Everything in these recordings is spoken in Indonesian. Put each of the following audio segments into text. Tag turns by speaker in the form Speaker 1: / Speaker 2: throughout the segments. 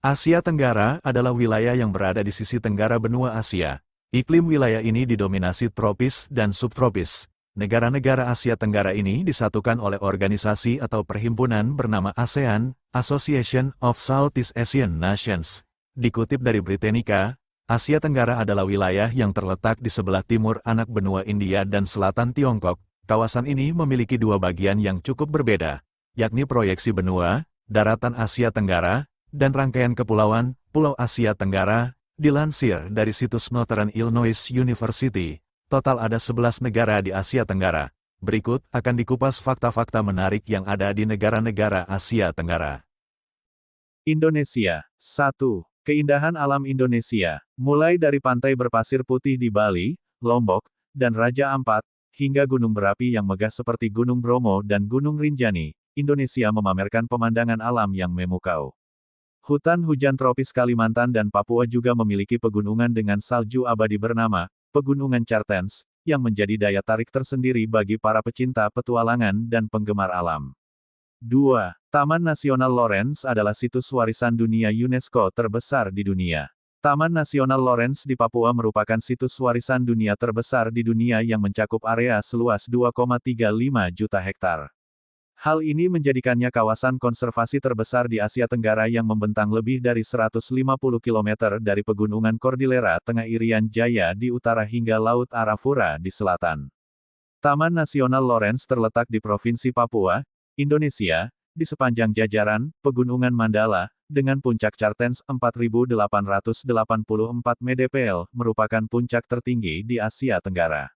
Speaker 1: Asia Tenggara adalah wilayah yang berada di sisi tenggara benua Asia. Iklim wilayah ini didominasi tropis dan subtropis. Negara-negara Asia Tenggara ini disatukan oleh organisasi atau perhimpunan bernama ASEAN, Association of Southeast Asian Nations. Dikutip dari Britannica, Asia Tenggara adalah wilayah yang terletak di sebelah timur anak benua India dan selatan Tiongkok. Kawasan ini memiliki dua bagian yang cukup berbeda, yakni proyeksi benua, daratan Asia Tenggara, dan rangkaian kepulauan, Pulau Asia Tenggara, dilansir dari situs Northern Illinois University. Total ada 11 negara di Asia Tenggara. Berikut akan dikupas fakta-fakta menarik yang ada di negara-negara Asia Tenggara.
Speaker 2: Indonesia. 1. Keindahan alam Indonesia. Mulai dari pantai berpasir putih di Bali, Lombok, dan Raja Ampat, hingga gunung berapi yang megah seperti Gunung Bromo dan Gunung Rinjani, Indonesia memamerkan pemandangan alam yang memukau. Hutan hujan tropis Kalimantan dan Papua juga memiliki pegunungan dengan salju abadi bernama Pegunungan Cartens, yang menjadi daya tarik tersendiri bagi para pecinta petualangan dan penggemar alam. 2. Taman Nasional Lorentz adalah situs warisan dunia UNESCO terbesar di dunia. Taman Nasional Lorentz di Papua merupakan situs warisan dunia terbesar di dunia yang mencakup area seluas 2,35 juta hektar. Hal ini menjadikannya kawasan konservasi terbesar di Asia Tenggara yang membentang lebih dari 150 km dari pegunungan Cordillera Tengah Irian Jaya di utara hingga Laut Arafura di selatan. Taman Nasional Lorentz terletak di Provinsi Papua, Indonesia, di sepanjang jajaran Pegunungan Mandala, dengan puncak Cartens 4.884 mdpl, merupakan puncak tertinggi di Asia Tenggara.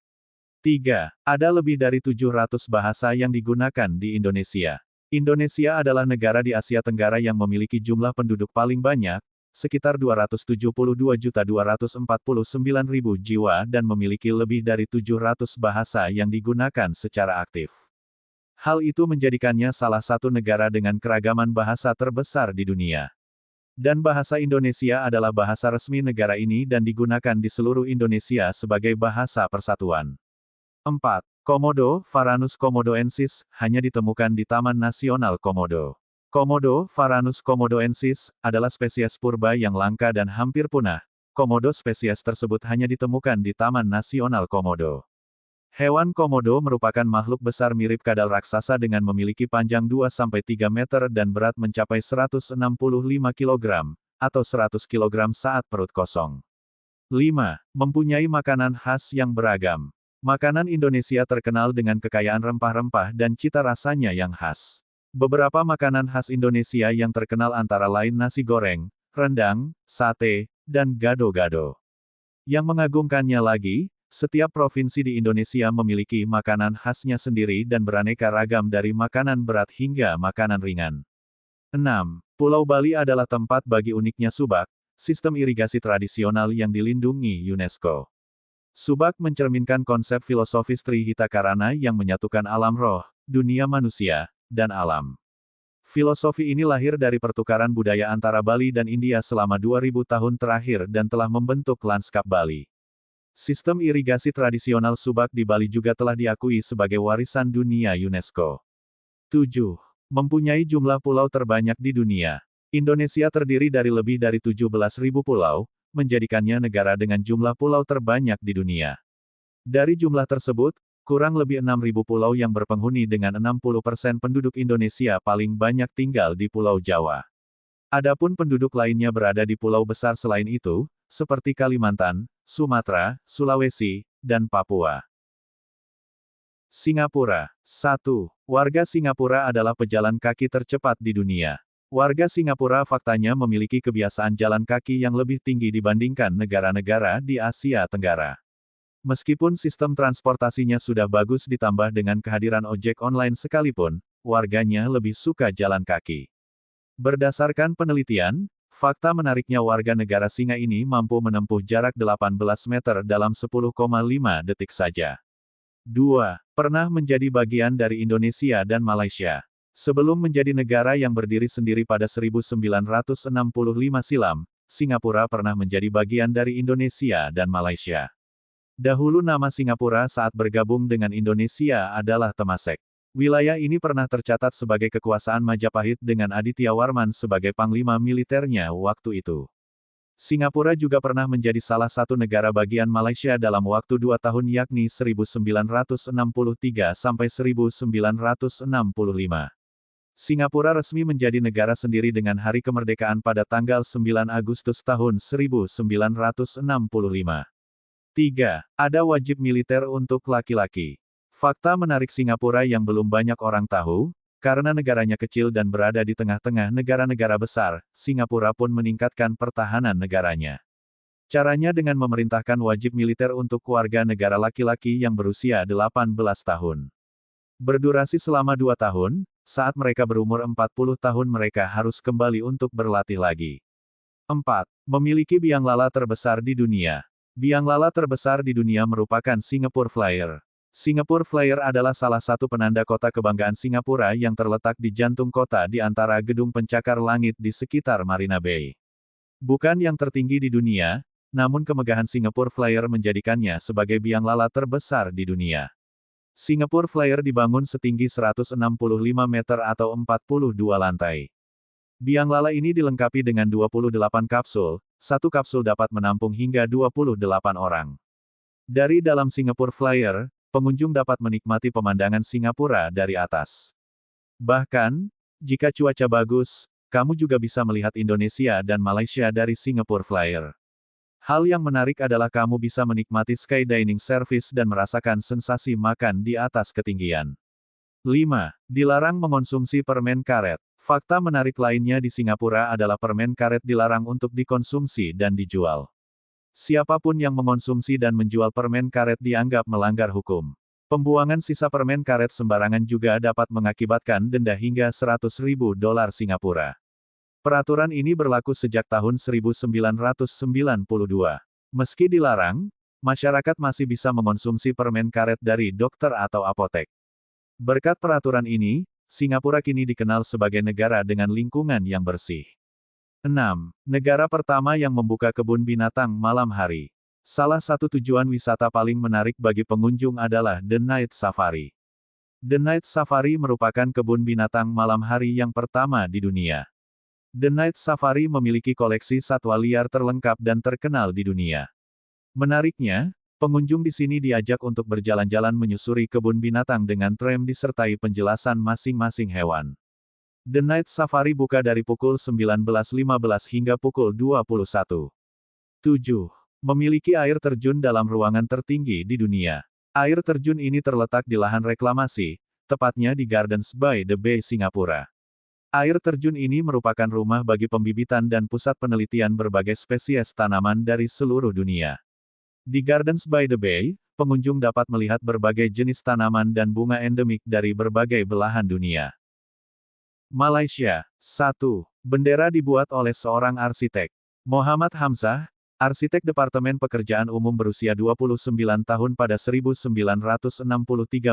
Speaker 2: 3. Ada lebih dari 700 bahasa yang digunakan di Indonesia. Indonesia adalah negara di Asia Tenggara yang memiliki jumlah penduduk paling banyak, sekitar 272.249.000 jiwa dan memiliki lebih dari 700 bahasa yang digunakan secara aktif. Hal itu menjadikannya salah satu negara dengan keragaman bahasa terbesar di dunia. Dan bahasa Indonesia adalah bahasa resmi negara ini dan digunakan di seluruh Indonesia sebagai bahasa persatuan. 4. Komodo, Varanus komodoensis, hanya ditemukan di Taman Nasional Komodo. Komodo, Varanus komodoensis, adalah spesies purba yang langka dan hampir punah. Komodo spesies tersebut hanya ditemukan di Taman Nasional Komodo. Hewan komodo merupakan makhluk besar mirip kadal raksasa dengan memiliki panjang 2-3 meter dan berat mencapai 165 kg, atau 100 kg saat perut kosong. 5. Mempunyai makanan khas yang beragam. Makanan Indonesia terkenal dengan kekayaan rempah-rempah dan cita rasanya yang khas. Beberapa makanan khas Indonesia yang terkenal antara lain nasi goreng, rendang, sate, dan gado-gado. Yang mengagumkannya lagi, setiap provinsi di Indonesia memiliki makanan khasnya sendiri dan beraneka ragam dari makanan berat hingga makanan ringan. 6. Pulau Bali adalah tempat bagi uniknya subak, sistem irigasi tradisional yang dilindungi UNESCO. Subak mencerminkan konsep filosofis Trihita Karana yang menyatukan alam roh, dunia manusia, dan alam. Filosofi ini lahir dari pertukaran budaya antara Bali dan India selama 2000 tahun terakhir dan telah membentuk lanskap Bali. Sistem irigasi tradisional subak di Bali juga telah diakui sebagai warisan dunia UNESCO. 7. Mempunyai jumlah pulau terbanyak di dunia. Indonesia terdiri dari lebih dari 17.000 pulau, menjadikannya negara dengan jumlah pulau terbanyak di dunia. Dari jumlah tersebut, kurang lebih 6.000 pulau yang berpenghuni dengan 60% penduduk Indonesia paling banyak tinggal di Pulau Jawa. Adapun penduduk lainnya berada di pulau besar selain itu, seperti Kalimantan, Sumatera, Sulawesi, dan Papua. Singapura. 1. Warga Singapura adalah pejalan kaki tercepat di dunia. Warga Singapura faktanya memiliki kebiasaan jalan kaki yang lebih tinggi dibandingkan negara-negara di Asia Tenggara. Meskipun sistem transportasinya sudah bagus ditambah dengan kehadiran ojek online sekalipun, warganya lebih suka jalan kaki. Berdasarkan penelitian, fakta menariknya warga negara Singa ini mampu menempuh jarak 18 meter dalam 10,5 detik saja. 2. Pernah menjadi bagian dari Indonesia dan Malaysia. Sebelum menjadi negara yang berdiri sendiri pada 1965 silam, Singapura pernah menjadi bagian dari Indonesia dan Malaysia. Dahulu nama Singapura saat bergabung dengan Indonesia adalah Temasek. Wilayah ini pernah tercatat sebagai kekuasaan Majapahit dengan Aditya Warman sebagai panglima militernya waktu itu. Singapura juga pernah menjadi salah satu negara bagian Malaysia dalam waktu 2 tahun yakni 1963 sampai 1965. Singapura resmi menjadi negara sendiri dengan hari kemerdekaan pada tanggal 9 Agustus tahun 1965. 3. Ada wajib militer untuk laki-laki. Fakta menarik Singapura yang belum banyak orang tahu, karena negaranya kecil dan berada di tengah-tengah negara-negara besar, Singapura pun meningkatkan pertahanan negaranya. Caranya dengan memerintahkan wajib militer untuk warga negara laki-laki yang berusia 18 tahun. Berdurasi selama 2 tahun, saat mereka berumur 40 tahun mereka harus kembali untuk berlatih lagi. 4. Memiliki biang lala terbesar di dunia. Biang lala terbesar di dunia merupakan Singapore Flyer. Singapore Flyer adalah salah satu penanda kota kebanggaan Singapura yang terletak di jantung kota di antara gedung pencakar langit di sekitar Marina Bay. Bukan yang tertinggi di dunia, namun kemegahan Singapore Flyer menjadikannya sebagai biang lala terbesar di dunia. Singapore Flyer dibangun setinggi 165 meter atau 42 lantai. Biang lala ini dilengkapi dengan 28 kapsul, satu kapsul dapat menampung hingga 28 orang. Dari dalam Singapore Flyer, pengunjung dapat menikmati pemandangan Singapura dari atas. Bahkan, jika cuaca bagus, kamu juga bisa melihat Indonesia dan Malaysia dari Singapore Flyer. Hal yang menarik adalah kamu bisa menikmati sky dining service dan merasakan sensasi makan di atas ketinggian. 5. Dilarang mengonsumsi permen karet. Fakta menarik lainnya di Singapura adalah permen karet dilarang untuk dikonsumsi dan dijual. Siapapun yang mengonsumsi dan menjual permen karet dianggap melanggar hukum. Pembuangan sisa permen karet sembarangan juga dapat mengakibatkan denda hingga 100.000 dolar Singapura. Peraturan ini berlaku sejak tahun 1992. Meski dilarang, masyarakat masih bisa mengonsumsi permen karet dari dokter atau apotek. Berkat peraturan ini, Singapura kini dikenal sebagai negara dengan lingkungan yang bersih. 6. Negara pertama yang membuka kebun binatang malam hari. Salah satu tujuan wisata paling menarik bagi pengunjung adalah The Night Safari. The Night Safari merupakan kebun binatang malam hari yang pertama di dunia. The Night Safari memiliki koleksi satwa liar terlengkap dan terkenal di dunia. Menariknya, pengunjung di sini diajak untuk berjalan-jalan menyusuri kebun binatang dengan tram disertai penjelasan masing-masing hewan. The Night Safari buka dari pukul 19.15 hingga pukul 21. 7. Memiliki air terjun dalam ruangan tertinggi di dunia. Air terjun ini terletak di lahan reklamasi, tepatnya di Gardens by the Bay, Singapura. Air terjun ini merupakan rumah bagi pembibitan dan pusat penelitian berbagai spesies tanaman dari seluruh dunia. Di Gardens by the Bay, pengunjung dapat melihat berbagai jenis tanaman dan bunga endemik dari berbagai belahan dunia. Malaysia. 1. Bendera dibuat oleh seorang arsitek. Muhammad Hamzah, arsitek Departemen Pekerjaan Umum berusia 29 tahun pada 1963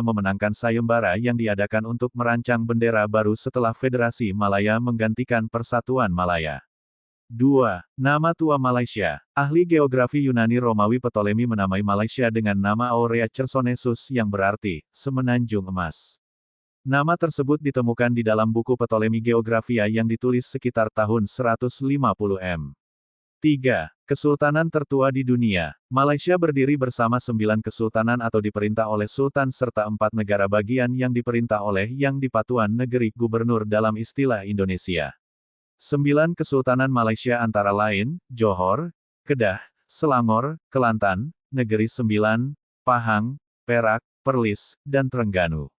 Speaker 2: memenangkan sayembara yang diadakan untuk merancang bendera baru setelah Federasi Malaya menggantikan Persatuan Malaya. 2. Nama tua Malaysia. Ahli geografi Yunani Romawi Ptolemy menamai Malaysia dengan nama Aurea Chersonesus yang berarti, semenanjung emas. Nama tersebut ditemukan di dalam buku Ptolemy Geografia yang ditulis sekitar tahun 150 m. 3. Kesultanan tertua di dunia. Malaysia berdiri bersama 9 kesultanan atau diperintah oleh sultan serta 4 negara bagian yang diperintah oleh Yang Di-Patuan Negeri Gubernur dalam istilah Indonesia. 9 kesultanan Malaysia antara lain, Johor, Kedah, Selangor, Kelantan, Negeri Sembilan, Pahang, Perak, Perlis, dan Terengganu.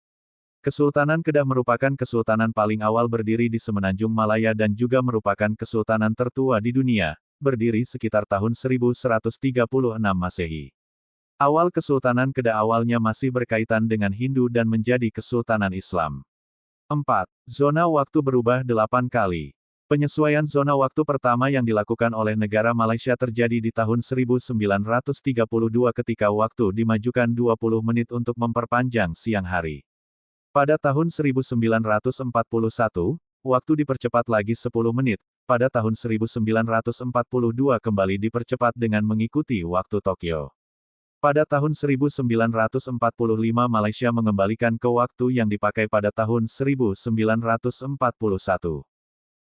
Speaker 2: Kesultanan Kedah merupakan kesultanan paling awal berdiri di Semenanjung Malaya dan juga merupakan kesultanan tertua di dunia, berdiri sekitar tahun 1136 Masehi. Awal Kesultanan Kedah awalnya masih berkaitan dengan Hindu dan menjadi Kesultanan Islam. 4. Zona waktu berubah 8 kali. Penyesuaian zona waktu pertama yang dilakukan oleh negara Malaysia terjadi di tahun 1932 ketika waktu dimajukan 20 menit untuk memperpanjang siang hari. Pada tahun 1941, waktu dipercepat lagi 10 menit, pada tahun 1942 kembali dipercepat dengan mengikuti waktu Tokyo. Pada tahun 1945 Malaysia mengembalikan ke waktu yang dipakai pada tahun 1941.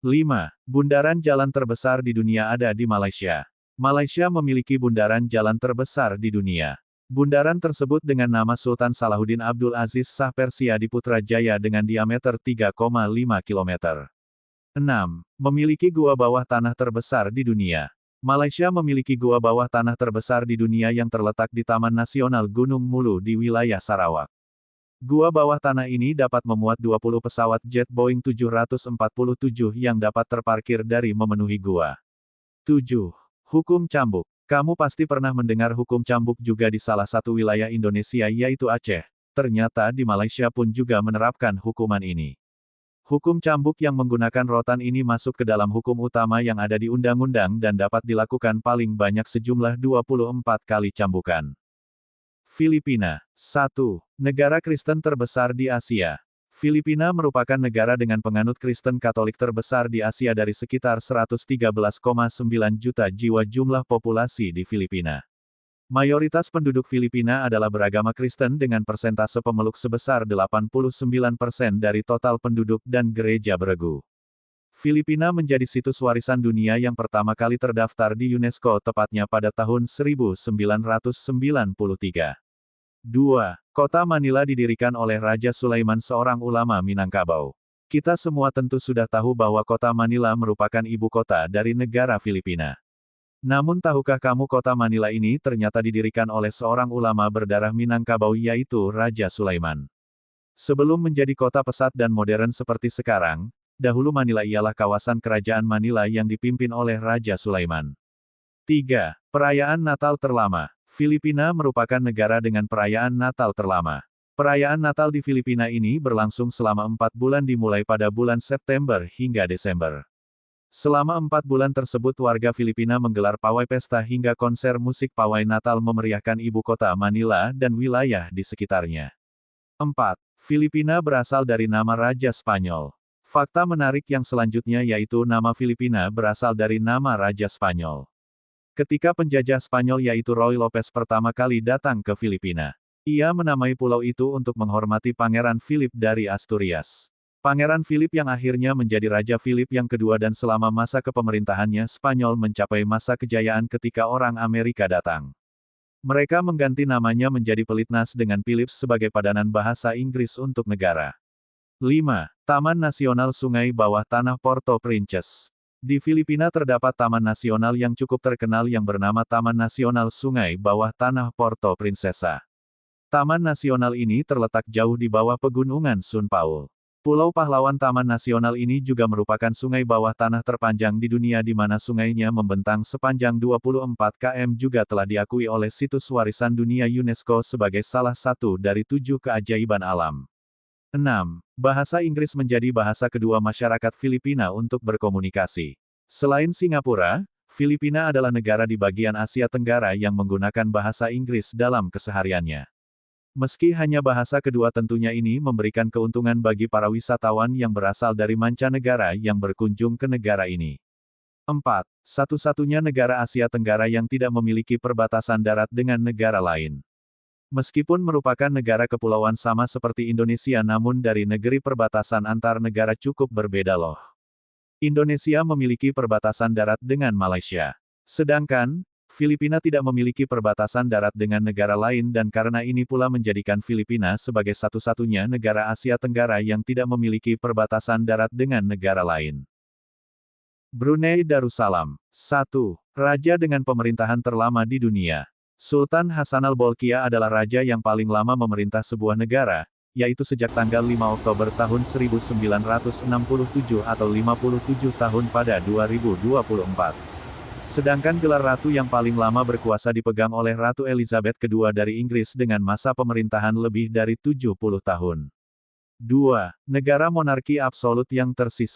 Speaker 2: 5. Bundaran jalan terbesar di dunia ada di Malaysia. Malaysia memiliki bundaran jalan terbesar di dunia. Bundaran tersebut dengan nama Sultan Salahuddin Abdul Aziz Shah Persia di Putrajaya dengan diameter 3,5 km. 6. Memiliki gua bawah tanah terbesar di dunia. Malaysia memiliki gua bawah tanah terbesar di dunia yang terletak di Taman Nasional Gunung Mulu di wilayah Sarawak. Gua bawah tanah ini dapat memuat 20 pesawat jet Boeing 747 yang dapat terparkir dari memenuhi gua. 7. Hukum cambuk. Kamu pasti pernah mendengar hukum cambuk juga di salah satu wilayah Indonesia yaitu Aceh. Ternyata di Malaysia pun juga menerapkan hukuman ini. Hukum cambuk yang menggunakan rotan ini masuk ke dalam hukum utama yang ada di undang-undang dan dapat dilakukan paling banyak sejumlah 24 kali cambukan. Filipina. 1. Negara Kristen terbesar di Asia. Filipina merupakan negara dengan penganut Kristen Katolik terbesar di Asia dari sekitar 113,9 juta jiwa jumlah populasi di Filipina. Mayoritas penduduk Filipina adalah beragama Kristen dengan persentase pemeluk sebesar 89% dari total penduduk dan gereja beregu. Filipina menjadi situs warisan dunia yang pertama kali terdaftar di UNESCO tepatnya pada tahun 1993. 2. Kota Manila didirikan oleh Raja Sulaiman seorang ulama Minangkabau. Kita semua tentu sudah tahu bahwa kota Manila merupakan ibu kota dari negara Filipina. Namun tahukah kamu kota Manila ini ternyata didirikan oleh seorang ulama berdarah Minangkabau yaitu Raja Sulaiman. Sebelum menjadi kota pesat dan modern seperti sekarang, dahulu Manila ialah kawasan kerajaan Manila yang dipimpin oleh Raja Sulaiman. 3. Perayaan Natal terlama. Filipina merupakan negara dengan perayaan Natal terlama. Perayaan Natal di Filipina ini berlangsung selama 4 bulan dimulai pada bulan September hingga Desember. Selama 4 bulan tersebut warga Filipina menggelar pawai pesta hingga konser musik pawai Natal memeriahkan ibu kota Manila dan wilayah di sekitarnya. 4. Filipina berasal dari nama Raja Spanyol. Fakta menarik yang selanjutnya yaitu nama Filipina berasal dari nama Raja Spanyol. Ketika penjajah Spanyol yaitu Roy Lopez pertama kali datang ke Filipina, ia menamai pulau itu untuk menghormati Pangeran Philip dari Asturias. Pangeran Philip yang akhirnya menjadi Raja Philip yang kedua dan selama masa kepemerintahannya Spanyol mencapai masa kejayaan ketika orang Amerika datang. Mereka mengganti namanya menjadi Pelitnas dengan Philips sebagai padanan bahasa Inggris untuk negara. 5. Taman Nasional Sungai Bawah Tanah Porto Princess. Di Filipina terdapat taman nasional yang cukup terkenal yang bernama Taman Nasional Sungai Bawah Tanah Porto Princesa. Taman nasional ini terletak jauh di bawah pegunungan Sun Paul. Pulau Pahlawan Taman Nasional ini juga merupakan sungai bawah tanah terpanjang di dunia di mana sungainya membentang sepanjang 24 km juga telah diakui oleh situs warisan dunia UNESCO sebagai salah satu dari 7 keajaiban alam. 6. Bahasa Inggris menjadi bahasa kedua masyarakat Filipina untuk berkomunikasi. Selain Singapura, Filipina adalah negara di bagian Asia Tenggara yang menggunakan bahasa Inggris dalam kesehariannya. Meski hanya bahasa kedua tentunya ini memberikan keuntungan bagi para wisatawan yang berasal dari mancanegara yang berkunjung ke negara ini. 4. Satu-satunya negara Asia Tenggara yang tidak memiliki perbatasan darat dengan negara lain. Meskipun merupakan negara kepulauan sama seperti Indonesia namun dari negeri perbatasan antar negara cukup berbeda loh. Indonesia memiliki perbatasan darat dengan Malaysia. Sedangkan, Filipina tidak memiliki perbatasan darat dengan negara lain dan karena ini pula menjadikan Filipina sebagai satu-satunya negara Asia Tenggara yang tidak memiliki perbatasan darat dengan negara lain. Brunei Darussalam. 1. Raja dengan pemerintahan terlama di dunia. Sultan Hassanal Bolkiah adalah raja yang paling lama memerintah sebuah negara, yaitu sejak tanggal 5 Oktober tahun 1967 atau 57 tahun pada 2024. Sedangkan gelar ratu yang paling lama berkuasa dipegang oleh Ratu Elizabeth II dari Inggris dengan masa pemerintahan lebih dari 70 tahun. 2. Negara monarki absolut yang tersisa.